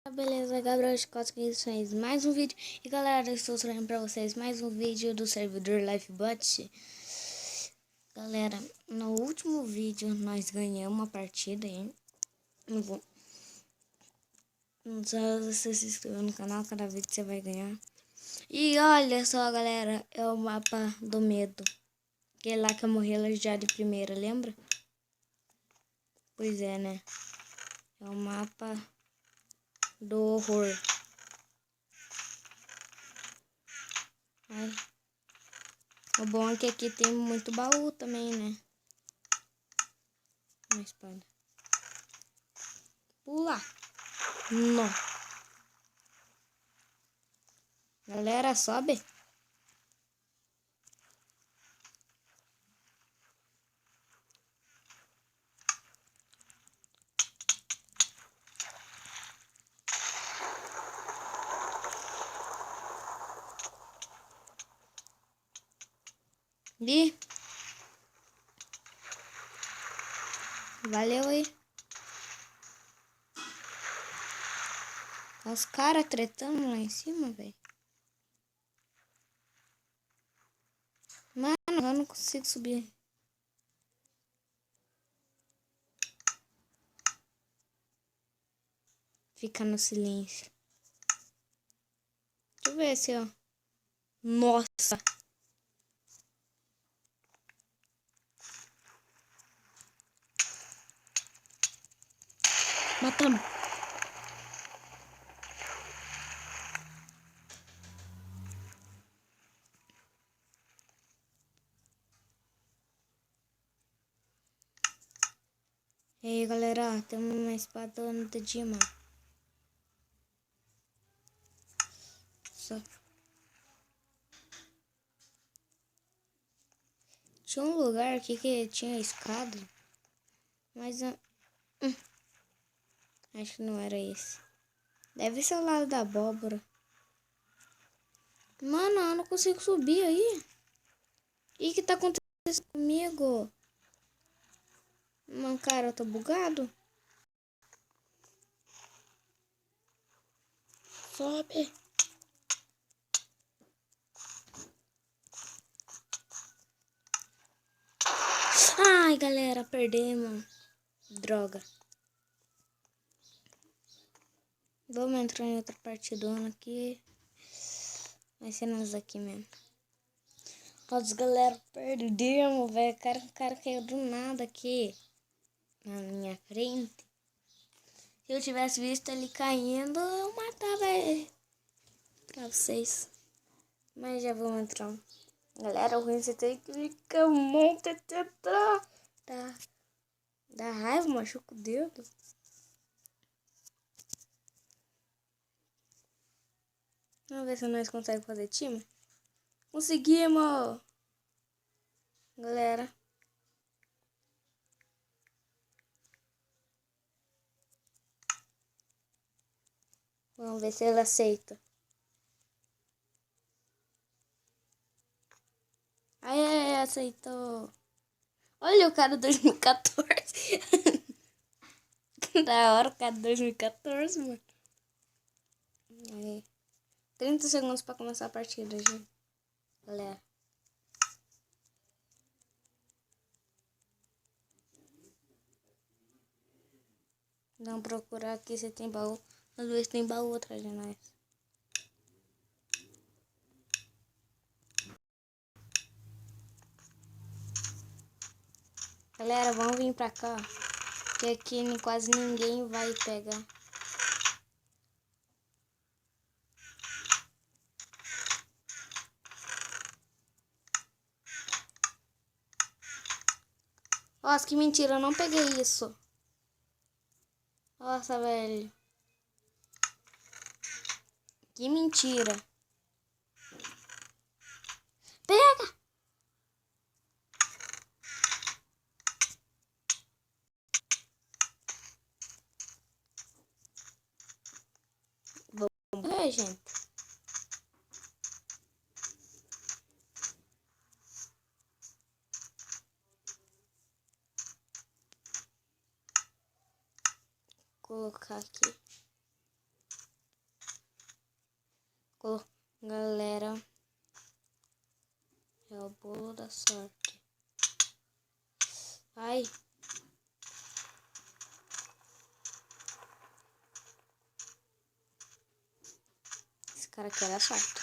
Beleza, Gabriel de Costa, que isso é mais um vídeo. E galera, eu estou trazendo pra vocês mais um vídeo do servidor Lifebot. Galera, no último vídeo nós ganhamos uma partida aí. Não vou... Não sei se você se inscreveu no canal, cada vídeo você vai ganhar. E olha só, galera, é o mapa do medo. Aquele lá que eu morri já de primeira, lembra? Pois é, né? É o mapa do horror. Ai. O bom é que aqui tem muito baú também, né? Uma espada. Pula! Não. Galera, sobe. E valeu aí. Os caras tretando lá em cima, velho. Mano, eu não consigo subir. Fica no silêncio. Deixa eu ver se ó. Nossa. Matamos. E aí, galera, temos uma espadona do Dima. Só. Tinha um lugar aqui que tinha escada. Mas acho que não era esse. Deve ser o lado da abóbora. Mano, eu não consigo subir aí. E o que tá acontecendo comigo? Mano, cara, eu tô bugado. Sobe. Ai, galera, perdemos. Droga. Vamos entrar em outra partidona aqui. Vai ser nós aqui mesmo. Nossa, galera, perdemos, velho. O cara caiu do nada aqui na minha frente. Se eu tivesse visto ele caindo, eu matava ele. Pra vocês. Mas já vamos entrar. Galera, o ruim você tem que ficar muito tentar. Dá raiva, machuca o dedo. Vamos ver se nós conseguimos fazer time. Conseguimos! Galera. Vamos ver se ele aceita. Aí, aceitou. Olha o cara 2014. Da hora o cara 2014, mano. Aí. 30 segundos pra começar a partida, gente. Galera. Vamos procurar aqui se tem baú. Às vezes tem baú atrás de nós. Galera, vamos vir pra cá. Que aqui quase ninguém vai pegar. Nossa, que mentira, eu não peguei isso. Nossa, velho. Que mentira. Pega! Vamos ver, gente. Vou colocar aqui. Galera, é o bolo da sorte. Ai. Esse cara aqui era sorte.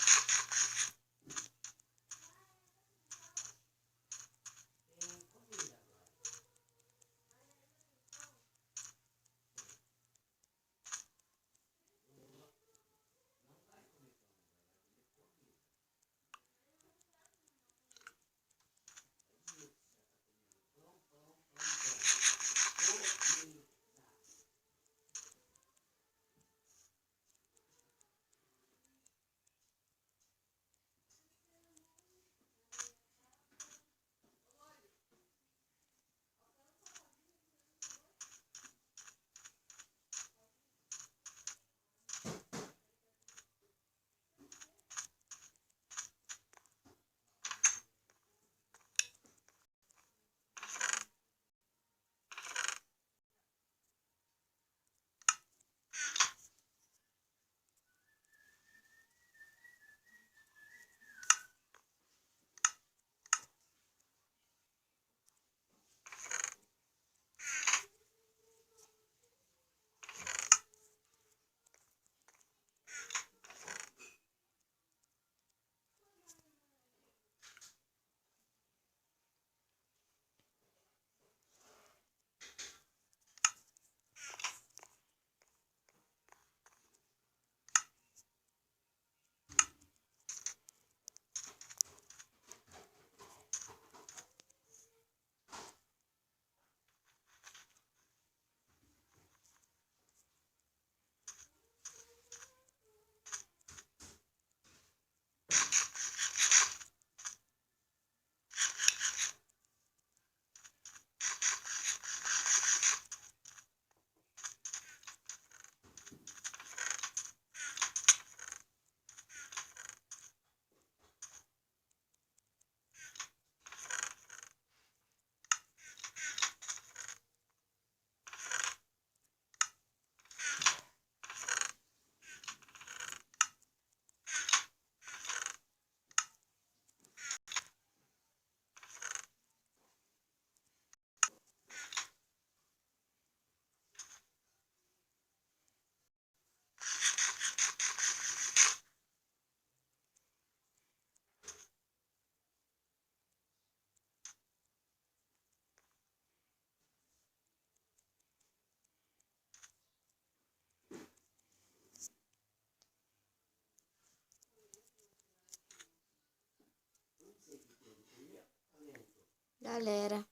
Galera,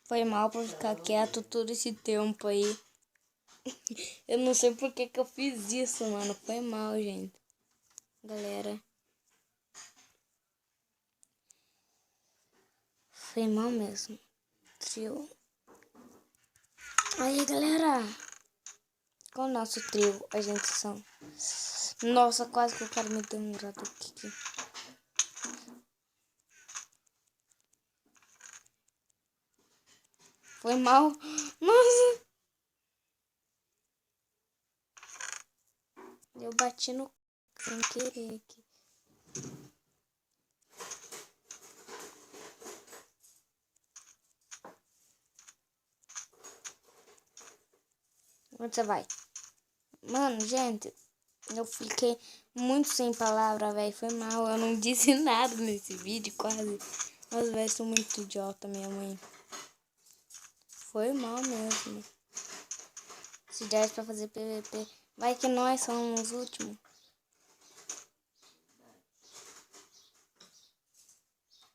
foi mal por ficar quieto todo esse tempo aí. Eu não sei por que eu fiz isso, mano. Foi mal, gente. Galera. Foi mal mesmo. Trio. Aí, galera. Com o nosso trio, a gente são... Nossa, quase que o cara me deu um rato aqui. Foi mal. Nossa. Eu bati no... sem querer aqui. Onde você vai? Mano, gente, eu fiquei muito sem palavra, velho. Foi mal, eu não disse nada nesse vídeo, quase. Nossa, velho, sou muito idiota, minha mãe. Foi mal mesmo. Se der pra fazer PVP, vai que nós somos os últimos.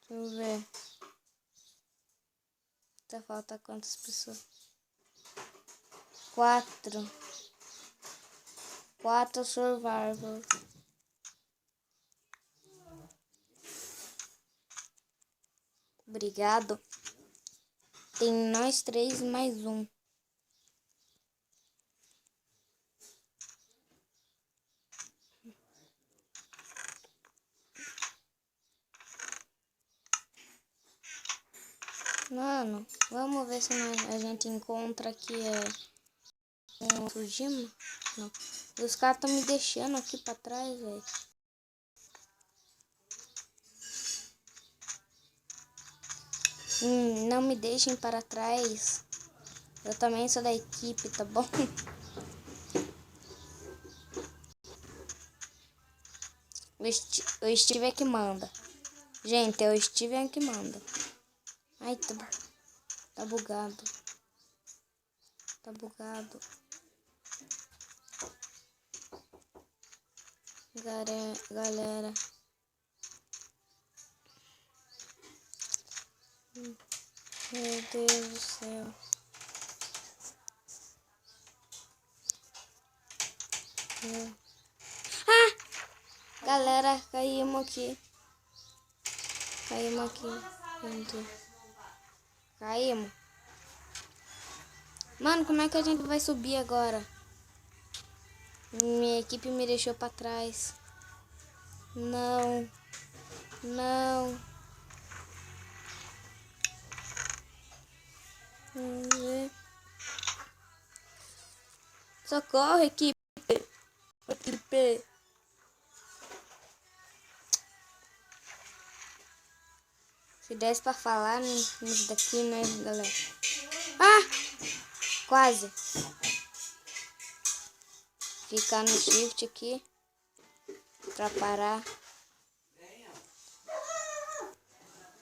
Deixa eu ver. Tá falta quantas pessoas? 4. 4 survival. Obrigado. Tem nós 3 mais um. Mano, vamos ver se a gente encontra aqui um Fujima. Não. Os caras estão me deixando aqui pra trás, velho. Não me deixem para trás. Eu também sou da equipe, tá bom? O Steve é que manda. Gente, é o Steven que manda. Ai, tá bugado. Tá bugado. Galera. Meu Deus do céu. Ah! Galera, caímos aqui. Gente. Caímos. Mano, como é que a gente vai subir agora? Minha equipe me deixou pra trás. Não. Socorro, equipe. Se desse pra falar nisso daqui, né, galera? Ah! Quase. Ficar no shift aqui. Pra parar.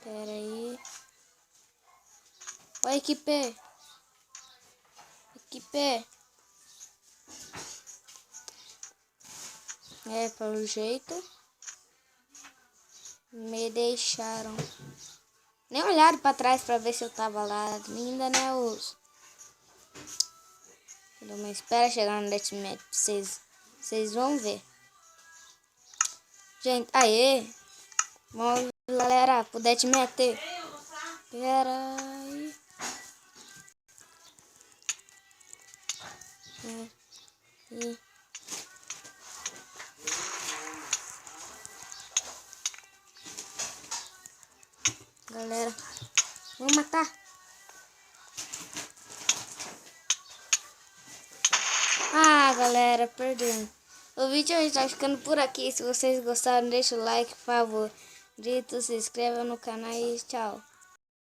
Pera aí. Oi, equipe. Pelo jeito. Me deixaram. Nem olharam pra trás pra ver se eu tava lá. Ainda né, os... Mas espera chegar no deathmatch. Vocês vão ver. Gente, aê. Vamos, galera, pro deathmatch. Pera aí. Galera, vamos matar. Ah, galera, perdemos. O vídeo hoje tá ficando por aqui. Se vocês gostaram, deixa o like, por favor. Se inscreva no canal e tchau.